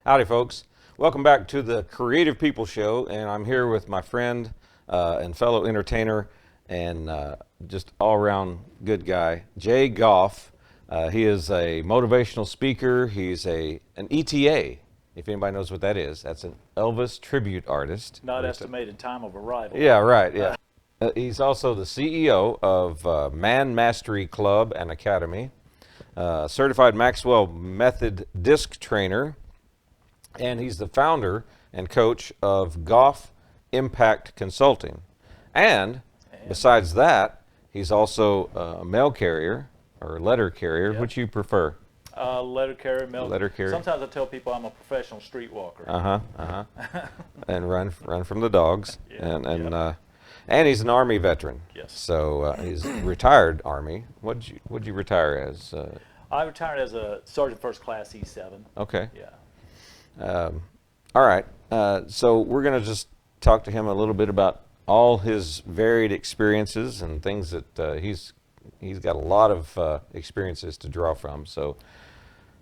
Howdy, folks. Welcome back to the Creative People Show, and I'm here with my friend and fellow entertainer and just all-around good guy, Jay Goff. He is a motivational speaker. He's an ETA, if anybody knows what that is. That's an Elvis tribute artist. Not estimated time of arrival. Yeah, right, yeah. He's also the CEO of Man Mastery Club and Academy, certified Maxwell method disc trainer, and he's the founder and coach of Goff Impact Consulting. And besides that, he's also a mail carrier or letter carrier. Yep. Which you prefer? Letter carrier, mail. Letter carrier. Sometimes I tell people I'm a professional streetwalker. And run from the dogs. Yeah, And he's an Army veteran. Yes. So he's retired Army. What'd you retire as? I retired as a Sergeant First Class E7. Okay. Yeah. All right. So we're going to just talk to him a little bit about all his varied experiences and things that he's got a lot of experiences to draw from. So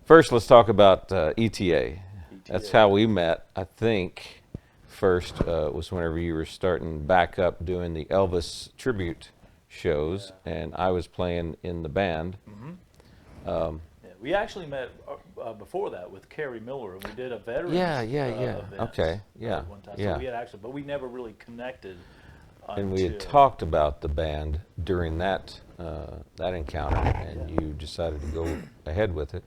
first, let's talk about ETA. That's how we met, I think. First was whenever you were starting back up doing the Elvis tribute shows, and I was playing in the band. We actually met before that with Carrie Miller, and we did a veterans event. Okay, yeah, one time. yeah. So we had actually, but we never really connected. And we had talked about the band during that encounter, and you decided to go ahead with it.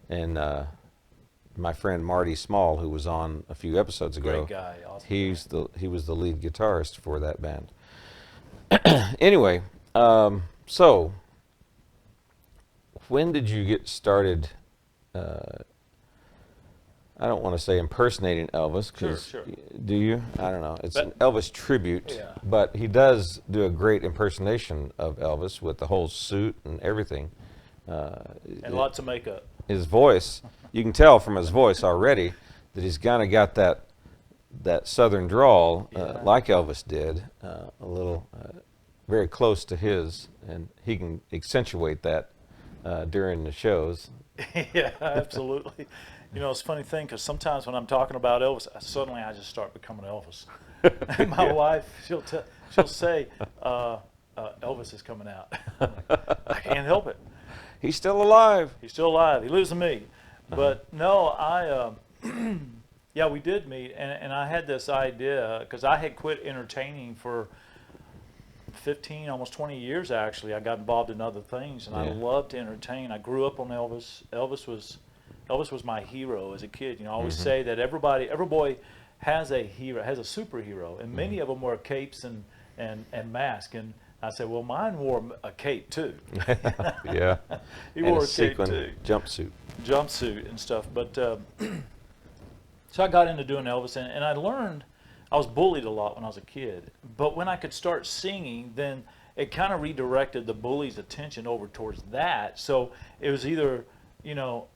And my friend Marty Small, who was on a few episodes ago, Great guy, awesome he was the lead guitarist for that band. Anyway, so when did you get started? I don't want to say impersonating Elvis, because Sure. do you? I don't know. It's an Elvis tribute, Yeah. but he does do a great impersonation of Elvis with the whole suit and everything. And lots of makeup. His voice, you can tell from his voice already that he's kind of got that southern drawl, like Elvis did, a little very close to his, and he can accentuate that during the shows. Yeah, absolutely. You know, it's a funny thing because sometimes when I'm talking about Elvis, suddenly I just start becoming Elvis. And my wife, she'll say, Elvis is coming out. I can't help it. He's still alive. He's still alive. He lives in me. But no, yeah, we did meet, and I had this idea because I had quit entertaining for 15, almost 20 years actually. I got involved in other things, and I loved to entertain. I grew up on Elvis. Elvis was my hero as a kid. You know, I always say that every boy has a hero, has a superhero, and many of them wear capes and masks. And I said, well, mine wore a cape too. Yeah. He and wore a a cape sequin too. jumpsuit And stuff. But so I got into doing Elvis, and I learned. I was bullied a lot when I was a kid, but when I could start singing, then it kind of redirected the bully's attention over towards that. So it was either, you know,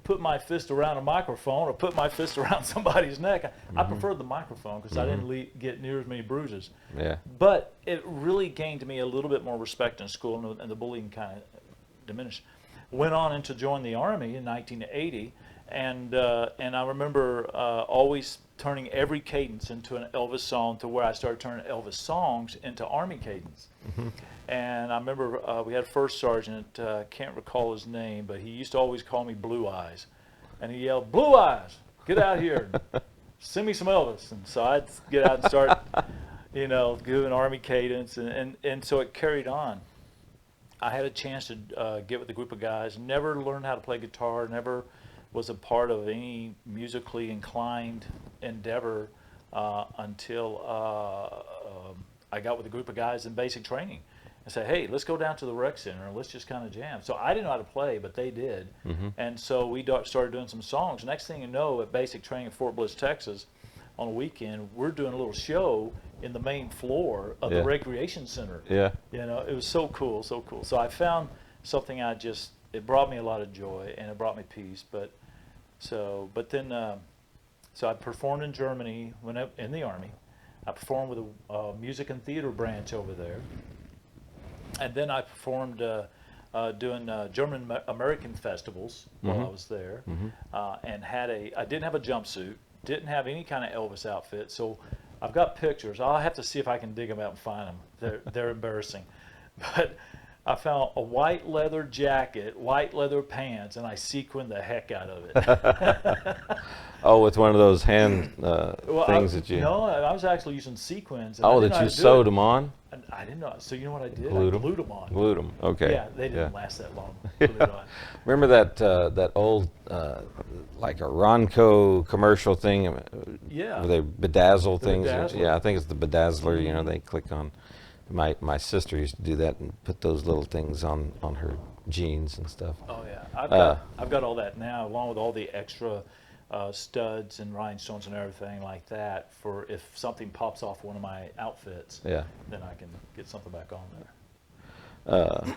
put my fist around a microphone or put my fist around somebody's neck. I preferred the microphone because I didn't get near as many bruises. Yeah. But it really gained me a little bit more respect in school, and the bullying kind of diminished. Went on to join the Army in 1980, and I remember always turning every cadence into an Elvis song, to where I started turning Elvis songs into Army cadence. And I remember we had a first sergeant, can't recall his name, but he used to always call me Blue Eyes. And he yelled, "Blue Eyes, get out here and send me some Elvis." And so I'd get out and start, you know, doing Army cadence. And so it carried on. I had a chance to get with a group of guys, never learned how to play guitar, never was a part of any musically inclined endeavor until I got with a group of guys in basic training and said, hey, let's go down to the rec center and let's just kind of jam. So I didn't know how to play, but they did. And so we started doing some songs. Next thing you know, at basic training in Fort Bliss, Texas, on a weekend, we're doing a little show in the main floor of the recreation center. Yeah. You know, it was so cool, so cool. So I found something it brought me a lot of joy, and it brought me peace. So I performed in Germany in the Army. I performed with a music and theater branch over there. And then I performed doing German American festivals while I was there, and I didn't have a jumpsuit, didn't have any kind of Elvis outfit. So I've got pictures. I'll have to see if I can dig them out and find them. They're embarrassing, but I found a white leather jacket, white leather pants, and I sequined the heck out of it. Oh, with one of those hand things that you. No, I was actually using sequins. And Oh, that you sewed them on. I didn't know. So you know what I did? Glued I 'em? glued them on. Glued them. Okay. Yeah, they didn't last that long. Glued it on. Remember that old like a Ronco commercial thing? Yeah. Where they bedazzle The things. bedazzler. Yeah, I think it's the bedazzler. You know, they click on. My sister used to do that and put those little things on her jeans and stuff. Oh yeah, I've got all that now, along with all the extra studs and rhinestones and everything like that. For if something pops off one of my outfits, Yeah. then I can get something back on there.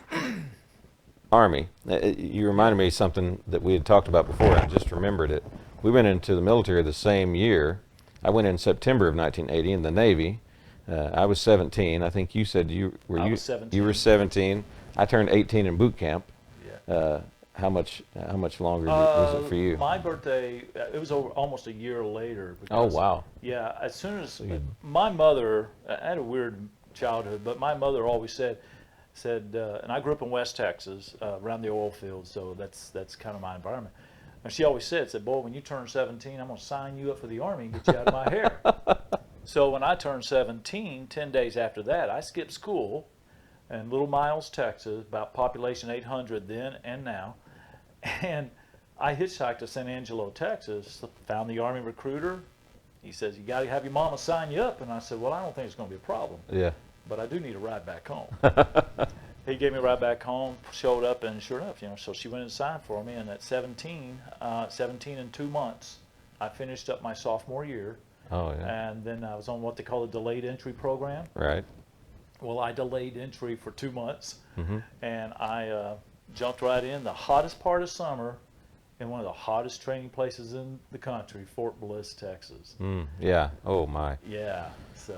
Army. You reminded me of something that we had talked about before. I just remembered it. We went into the military the same year. I went in September of 1980 in the Navy. I was 17. I think you said you were. I you, was 17. You were 17. I turned 18 in boot camp. Yeah. How much longer was it for you? My birthday, it was almost a year later. Oh, Because, wow. Yeah, as soon as you- my mother, I had a weird childhood, but my mother always said, and I grew up in West Texas, around the oil fields, so that's kind of my environment. And she always said, boy, when you turn 17, I'm going to sign you up for the Army and get you out of my hair. So when I turned 17, 10 days after that, I skipped school in Little Miles, Texas, about population 800 then and now. And I hitchhiked to San Angelo, Texas, found the Army recruiter. He says, you got to have your mama sign you up. And I said, well, I don't think it's going to be a problem, Yeah. but I do need a ride back home. He gave me a ride back home, showed up, and sure enough, so she went and signed for me. And at 17 and 2 months, I finished up my sophomore year. Oh, yeah. And then I was on what they call a delayed entry program. Right. Well, I delayed entry for 2 months, Mm-hmm. and I jumped right in the hottest part of summer in one of the hottest training places in the country, Fort Bliss, Texas. Yeah. Oh, my. Yeah, so,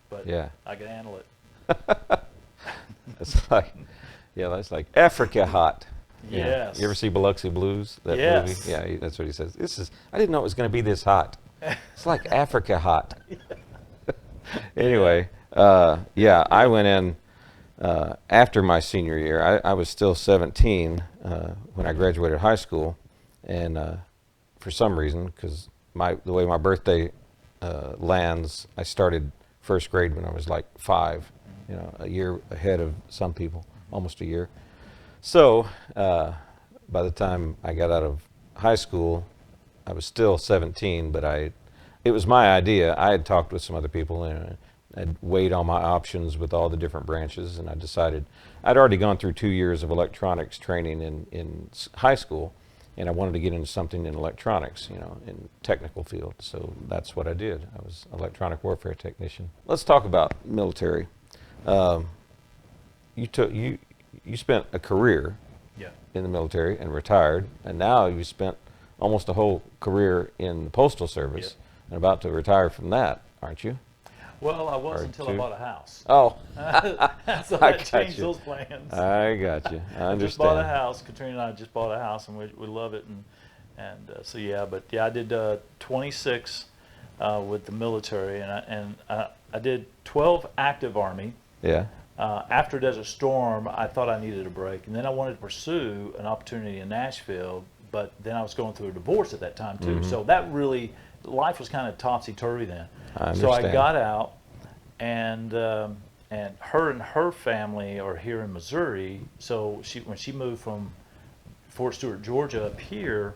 but Yeah. I can handle it. It's like, yeah, that's like Africa hot. Yeah. Yes. You ever see Biloxi Blues? That Yes. movie? Yeah, that's what he says. I didn't know it was going to be this hot. It's like Africa hot. Anyway, yeah, I went in after my senior year. I was still 17 when I graduated high school, and for some reason, because the way my birthday lands, I started first grade when I was like 5, a year ahead of some people, almost a year. So by the time I got out of high school, I was still 17, but it was my idea. I had talked with some other people and I'd weighed all my options with all the different branches, and I decided I'd already gone through 2 years of electronics training in high school, and I wanted to get into something in electronics, in technical field. So that's what I did. I was electronic warfare technician. Let's talk about military. You spent a career Yeah. in the military and retired, and now you spent almost a whole career in the Postal Service and about to retire from that, aren't you? Well, I was Or until I 2. bought a house. Oh, So I that got changed you. those plans. I got you. I I just bought a understand. house. Katrina and I just bought a house, and we love it. And so yeah, but yeah, I did 26 with the military, and I did 12 active Army. Yeah. After Desert Storm, I thought I needed a break, and then I wanted to pursue an opportunity in Nashville, but then I was going through a divorce at that time too. Mm-hmm. So that really, life was kind of topsy-turvy then. I So I understand. got out, and her family are here in Missouri. So when she moved from Fort Stewart, Georgia, up here,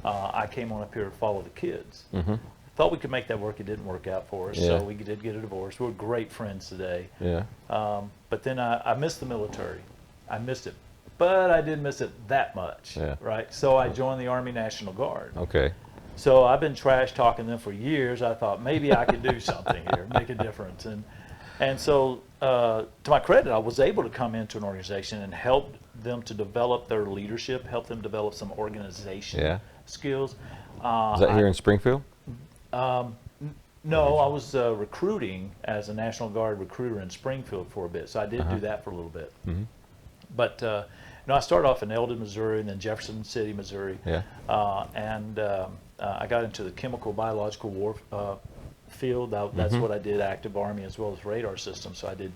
I came on up here to follow the kids. Mm-hmm. Thought we could make that work. It didn't work out for us, Yeah. so we did get a divorce. We're great friends today. Yeah. But then I missed the military. I missed it, but I didn't miss it that much, Yeah. right? So I joined the Army National Guard. Okay. So I've been trash talking them for years. I thought maybe I could do something here, make a difference. And so to my credit, I was able to come into an organization and help them to develop their leadership, help them develop some organization Yeah. skills. Is that here in Springfield? No, I was recruiting as a National Guard recruiter in Springfield for a bit, so I did do that for a little bit. Mm-hmm. But No, I started off in Eldon, Missouri, and then Jefferson City, Missouri. Yeah. I got into the chemical biological war field. That's what I did, active Army as well as radar systems. So I did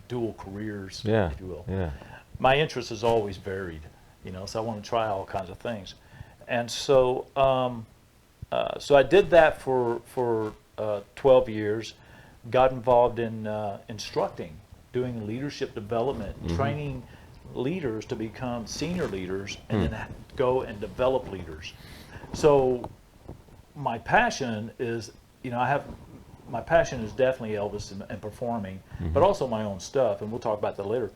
dual careers, Yeah. if you will. Yeah. My interest is always varied, so I want to try all kinds of things. And so, so I did that for 12 years, got involved in instructing, doing leadership development, training leaders to become senior leaders, and then go and develop leaders. So my passion is, my passion is definitely Elvis and performing, but also my own stuff, and we'll talk about that later.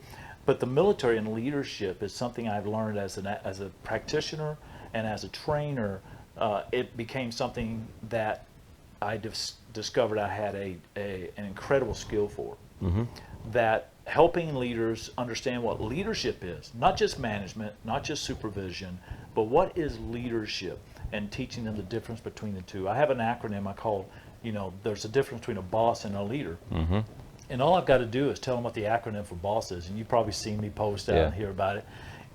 But the military and leadership is something I've learned as a practitioner and as a trainer. It became something that I discovered I had an incredible skill for. That helping leaders understand what leadership is, not just management, not just supervision, but what is leadership, and teaching them the difference between the two. I have an acronym I call, there's a difference between a boss and a leader. And all I've got to do is tell them what the acronym for boss is, and you've probably seen me post out and hear about it.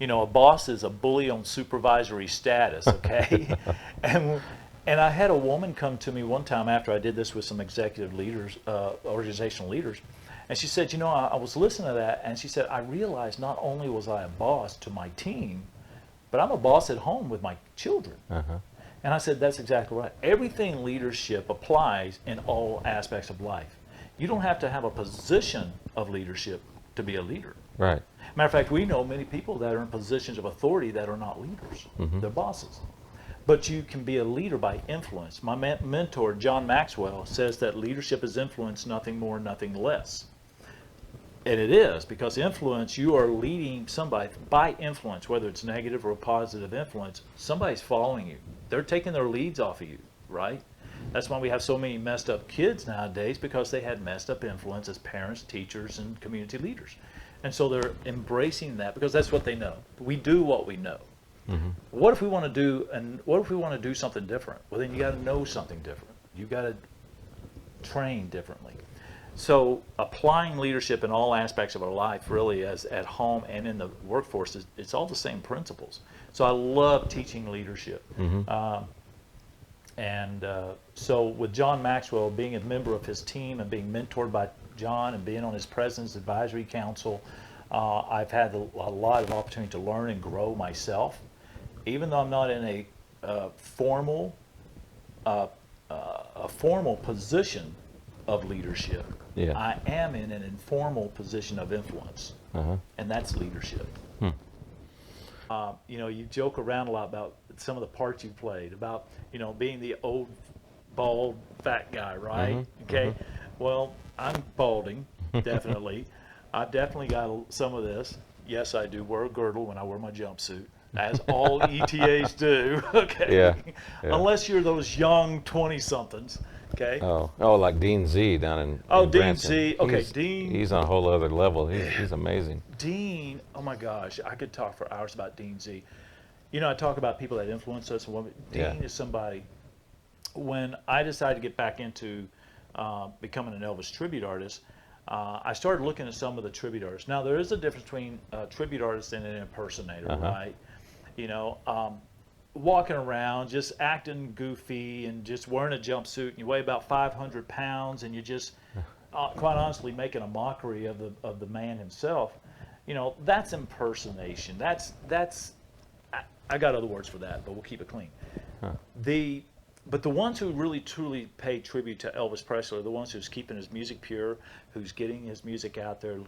A boss is a bully on supervisory status, okay? and I had a woman come to me one time after I did this with some executive leaders, organizational leaders, and she said, I was listening to that, and she said, I realized not only was I a boss to my team, but I'm a boss at home with my children. And I said, that's exactly right. Everything leadership applies in all aspects of life. You don't have to have a position of leadership to be a leader. Right. Matter of fact, we know many people that are in positions of authority that are not leaders. They're bosses. But you can be a leader by influence. My mentor, John Maxwell, says that leadership is influence, nothing more, nothing less. And it is, because influence, you are leading somebody by influence, whether it's negative or positive influence. Somebody's following you. They're taking their leads off of you, right? That's why we have so many messed up kids nowadays, because they had messed up influence as parents, teachers, and community leaders. And so they're embracing that because that's what they know. We do what we know. What if we want to do something different? Well, then you got to know something different. You got to train differently. So applying leadership in all aspects of our life, really, as at home and in the workforce, it's all the same principles. So I love teaching leadership. So with John Maxwell, being a member of his team and being mentored by John and being on his President's Advisory Council, I've had a lot of opportunity to learn and grow myself. Even though I'm not in a formal position of leadership, I am in an informal position of influence, and that's leadership. You joke around a lot about some of the parts you played, about being the old, bald, fat guy, right? Okay. Well, I'm balding, definitely. I've definitely got some of this. Yes, I do wear a girdle when I wear my jumpsuit, as all ETAs do. Okay. Yeah. Unless you're those young 20-somethings. Okay. Oh, like Dean Z down in Dean Branson. Z. Okay, Dean. He's on a whole other level. He's amazing. Dean, oh my gosh, I could talk for hours about Dean Z. I talk about people that influence us. Dean is somebody. When I decided to get back into becoming an Elvis tribute artist, I started looking at some of the tribute artists. Now, there is a difference between a tribute artist and an impersonator, right? Walking around, just acting goofy and just wearing a jumpsuit, and you weigh about 500 pounds, and you just, quite honestly, making a mockery of the man himself. That's impersonation. I got other words for that, but we'll keep it clean. But the ones who really truly pay tribute to Elvis Presley are the ones who's keeping his music pure, who's getting his music out there,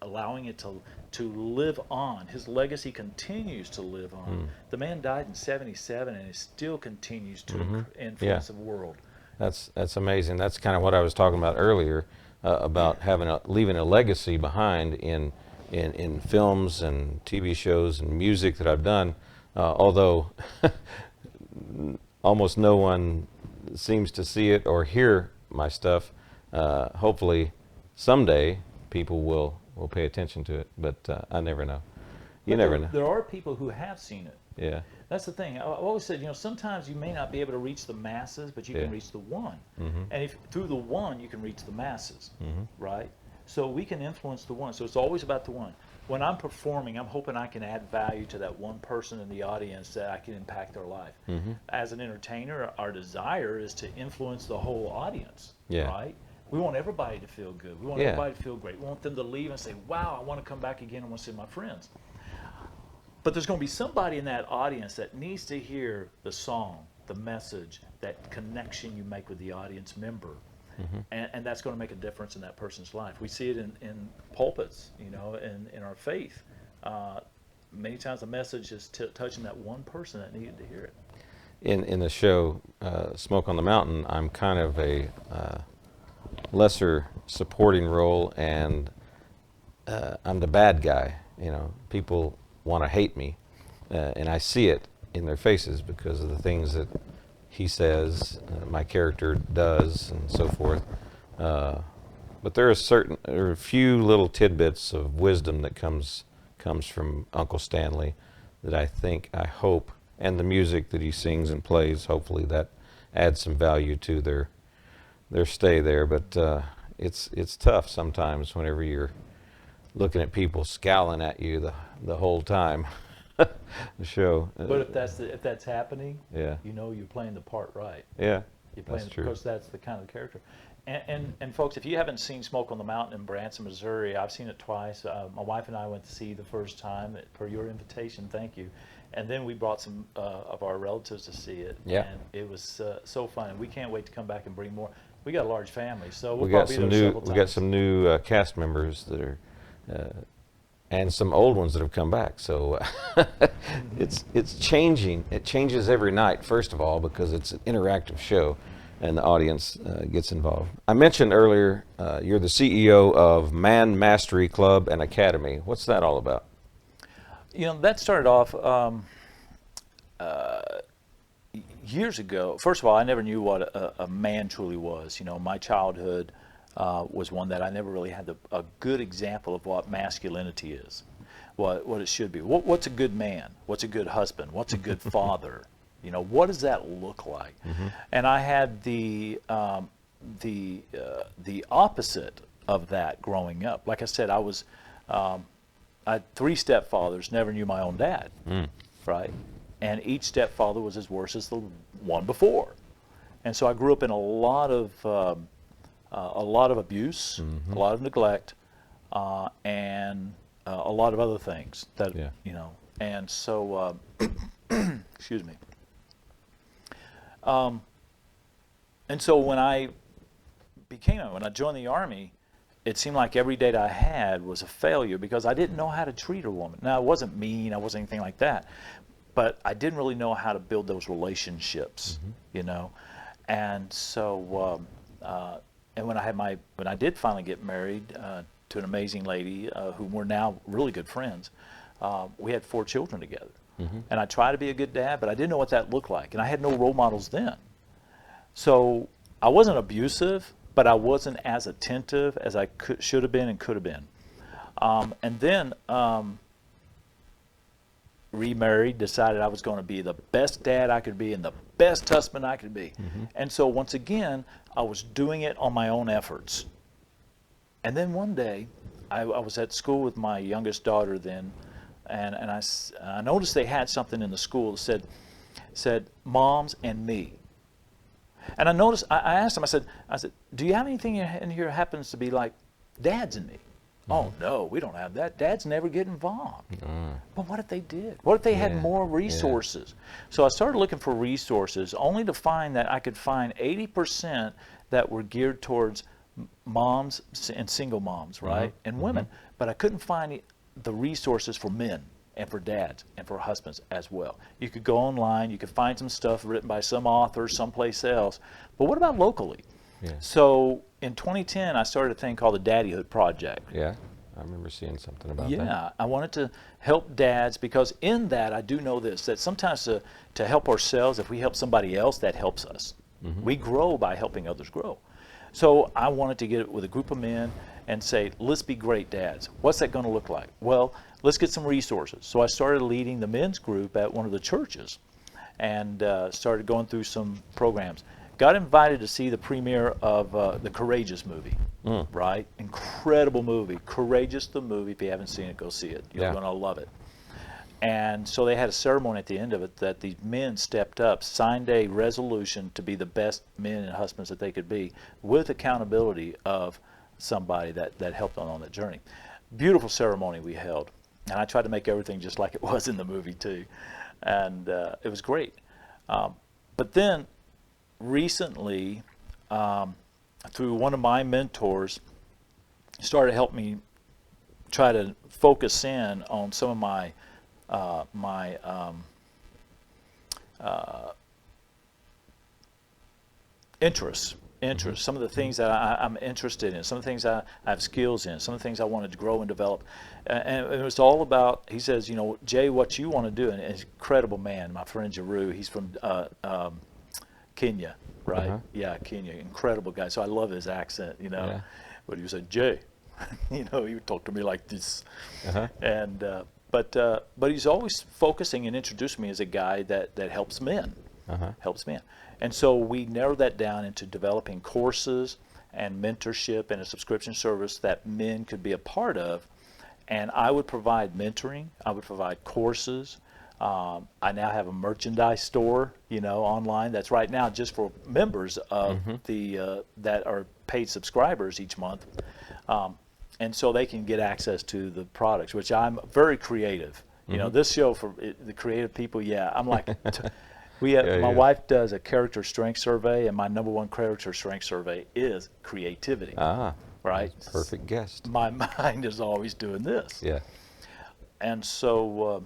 allowing it to live on. His legacy continues to live on. The man died in '77, and it still continues to influence the world. That's amazing. That's kind of what I was talking about earlier, about leaving a legacy behind in films and TV shows and music that I've done. Although almost no one seems to see it or hear my stuff. Hopefully someday people will pay attention to it, but I never know. You never know. There are people who have seen it. Yeah. That's the thing. I've always said, sometimes you may not be able to reach the masses, but you can reach the one. And if through the one you can reach the masses, right? So we can influence the one. So it's always about the one. when I'm performing, I'm hoping I can add value to that one person in the audience that I can impact their life. As an entertainer, our desire is to influence the whole audience, Yeah. right? We want everybody to feel good. We want Yeah. everybody to feel great. We want them to leave and say, wow, I want to come back again. I want to see my friends. But there's going to be somebody in that audience that needs to hear the song, the message, that connection you make with the audience member. And that's going to make a difference in that person's life. We see it in pulpits, you know, in our faith. Many times the message is touching that one person that needed to hear it. In the show Smoke on the Mountain, I'm kind of a lesser supporting role, and I'm the bad guy. You know, people want to hate me, and I see it in their faces because of the things that he says, my character does, and so forth. But there are a few little tidbits of wisdom that comes from Uncle Stanley that I hope, and the music that he sings and plays, hopefully that adds some value to their stay there. But it's tough sometimes whenever you're looking at people scowling at you the whole time. The show. But if that's happening, Yeah. you know you're playing the part right. Yeah, You're playing that's true. because that's the kind of character. And folks, if you haven't seen Smoke on the Mountain in Branson, Missouri, I've seen it twice. My wife and I went to see the first time per your invitation. Thank you. And then we brought some of our relatives to see it. Yeah. And it was so fun. And we can't wait to come back and bring more. We got a large family, so We we'll got probably some be there new several we got times. some new cast members that are and some old ones that have come back. So it's changing. It changes every night, first of all, because it's an interactive show and the audience gets involved. I mentioned earlier you're the CEO of Man Mastery Club and Academy. What's that all about? You know, that started off years ago. First of all, I never knew what a man truly was. You know, my childhood was one that I never really had a good example of what masculinity is, what it should be. What's a good man? What's a good husband? What's a good father? You know, what does that look like? And I had the opposite of that growing up. Like I said, I had 3 stepfathers, never knew my own dad, right? And each stepfather was as worse as the one before. And so I grew up in a lot of abuse, a lot of neglect, and a lot of other things that, you know. And so, excuse me. And so when I joined the Army, it seemed like every date I had was a failure because I didn't know how to treat a woman. Now, I wasn't mean, I wasn't anything like that, but I didn't really know how to build those relationships, you know. And so, and when I did finally get married to an amazing lady who we're now really good friends, we had 4 children together. And I tried to be a good dad, but I didn't know what that looked like, and I had no role models then. So I wasn't abusive, but I wasn't as attentive as I should have been and could have been. And then remarried, decided I was going to be the best dad I could be and the best husband I could be. And so once again, I was doing it on my own efforts. And then one day, I was at school with my youngest daughter then, and I noticed they had something in the school that said moms and me. And I noticed, I asked them, I said, do you have anything in here happens to be like dads and me? Oh, no, we don't have that. Dads never get involved. But what if they did? What if they had more resources? So I started looking for resources, only to find that I could find 80% that were geared towards moms and single moms, right, and women. But I couldn't find the resources for men and for dads and for husbands as well. You could go online, you could find some stuff written by some author someplace else, but what about locally? So in 2010, I started a thing called the Daddyhood Project. Yeah, I remember seeing something about that. Yeah, I wanted to help dads because in that I do know this, that sometimes to help ourselves, if we help somebody else, that helps us. We grow by helping others grow. So I wanted to get with a group of men and say, let's be great dads. What's that going to look like? Well, let's get some resources. So I started leading the men's group at one of the churches and started going through some programs. Got invited to see the premiere of the Courageous movie. right? Incredible movie. Courageous, the movie. If you haven't seen it, go see it. You're Yeah. going to love it. And so they had a ceremony at the end of it that the men stepped up, signed a resolution to be the best men and husbands that they could be, with accountability of somebody that helped on that journey. Beautiful ceremony we held. And I tried to make everything just like it was in the movie, too. And it was great. But then recently, through one of my mentors, started to help me try to focus in on some of my interests, some of the things that I'm interested in, some of the things I have skills in, some of the things I wanted to grow and develop. And it was all about, he says, Jay, what you want to do, and he's an incredible man, my friend Jeru, he's from Kenya, right? Yeah, Kenya, incredible guy. So I love his accent, Yeah. But he would say, Jay, he would talk to me like this. And but he's always focusing and introducing me as a guy that helps men, helps men. And so we narrowed that down into developing courses and mentorship and a subscription service that men could be a part of. And I would provide mentoring. I would provide courses. I now have a merchandise store, online that's right now just for members of the that are paid subscribers each month. And so they can get access to the products, which I'm very creative. This show for the creative people, I'm like, my wife does a character strength survey, and my number one character strength survey is creativity. Right? Perfect guest. My mind is always doing this. Yeah. And so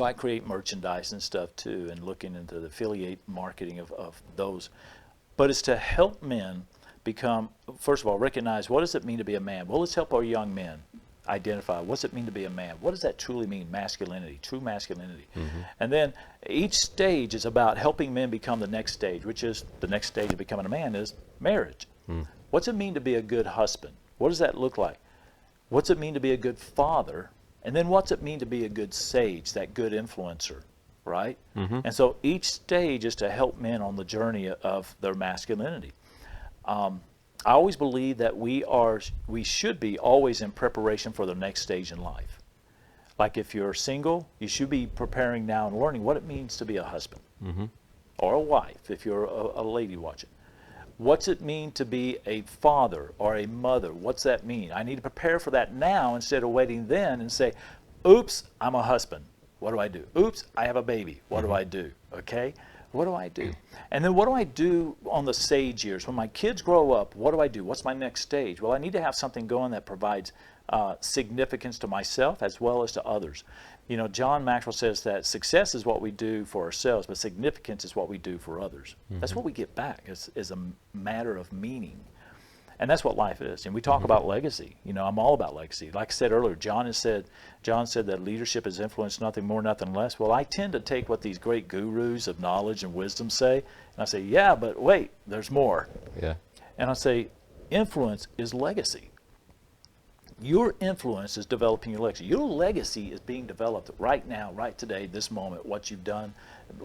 I create merchandise and stuff too, and looking into the affiliate marketing of those. But it's to help men become, first of all, recognize what does it mean to be a man? Well, let's help our young men identify what's it mean to be a man. What does that truly mean? Masculinity, true masculinity. And then each stage is about helping men become the next stage, which is the next stage of becoming a man is marriage. What's it mean to be a good husband? What does that look like? What's it mean to be a good father? And then what's it mean to be a good sage, that good influencer, right? And so each stage is to help men on the journey of their masculinity. I always believe that we should be always in preparation for the next stage in life. Like if you're single, you should be preparing now and learning what it means to be a husband or a wife if you're a lady watching. What's it mean to be a father or a mother? What's that mean? I need to prepare for that now instead of waiting then and say, oops, I'm a husband. What do I do? Oops, I have a baby. What do I do? Okay? What do I do? And then what do I do on the sage years? When my kids grow up, what do I do? What's my next stage? Well, I need to have something going that provides significance to myself as well as to others. John Maxwell says that success is what we do for ourselves, but significance is what we do for others. That's what we get back is a matter of meaning. And that's what life is. And we talk about legacy. I'm all about legacy. Like I said earlier, John said that leadership is influence, nothing more, nothing less. Well, I tend to take what these great gurus of knowledge and wisdom say, and I say, yeah, but wait, there's more. Yeah. And I say, influence is legacy. Your influence is developing your legacy. Your legacy is being developed right now, right today, this moment. What you've done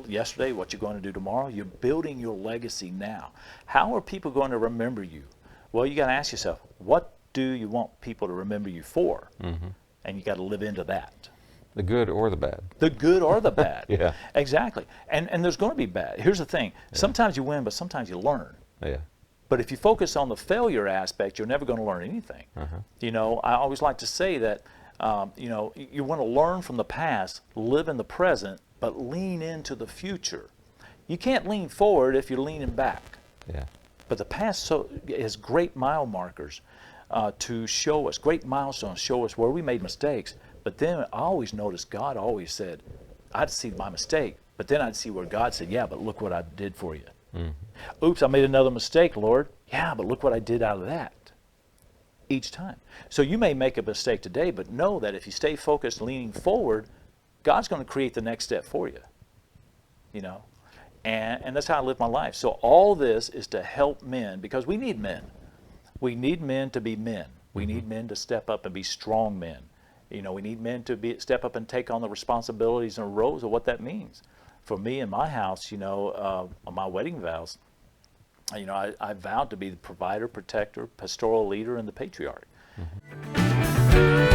yesterday, what you're going to do tomorrow. You're building your legacy now. How are people going to remember you? Well, you got to ask yourself, what do you want people to remember you for? And you got to live into that. The good or the bad. The good or the bad. Yeah. Exactly. And there's going to be bad. Here's the thing. Sometimes you win, but sometimes you learn. Yeah. But if you focus on the failure aspect, you're never going to learn anything. I always like to say that, you want to learn from the past, live in the present, but lean into the future. You can't lean forward if you're leaning back. Yeah. But the past has great mile markers to show us, great milestones show us where we made mistakes. But then I always noticed God always said, I'd see my mistake, but then I'd see where God said, yeah, but look what I did for you. Oops, I made another mistake, Lord. Yeah, but look what I did out of that each time. So you may make a mistake today, but know that if you stay focused, leaning forward, God's going to create the next step for you. And that's how I live my life. So all this is to help men because we need men. We need men to be men. We need men to step up and be strong men. We need men to step up and take on the responsibilities and roles of what that means. For me in my house, on my wedding vows, you know, I vowed to be the provider, protector, pastoral leader, and the patriarch. Mm-hmm.